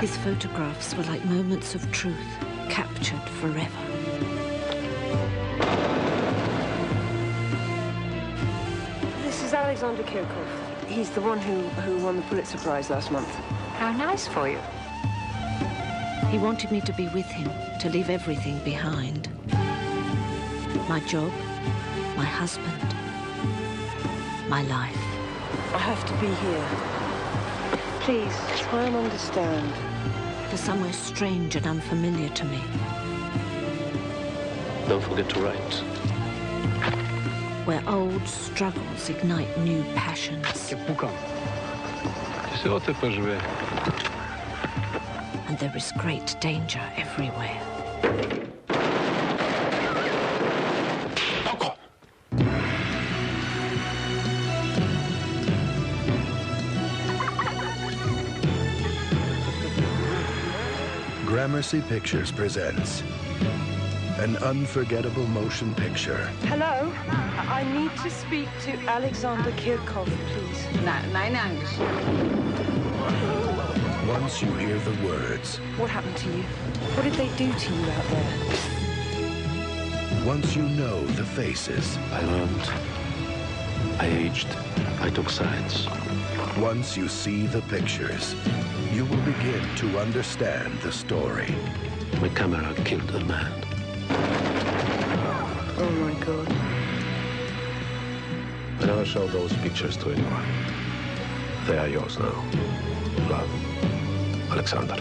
His photographs were like moments of truth, captured forever. This is Alexander Kirchhoff. He's the one who won the Pulitzer Prize last month. How nice for you. He wanted me to be with him, to leave everything behind. My job, my husband, my life. I have to be here. Please, try and understand. For somewhere strange and unfamiliar to me. Don't forget to write. Where old struggles ignite new passions. And there is great danger everywhere. Gramercy Pictures presents an unforgettable motion picture. Hello? I need to speak to Alexander Kirchhoff, please. Nein, English. Once you hear the words, What happened to you? What did they do to you out there? once you know the faces, I learned. I aged. I took sides. once you see the pictures, you will begin to understand the story. My camera killed a man. Oh, my God. I never showed those pictures to anyone. They are yours now. Love, Alexander.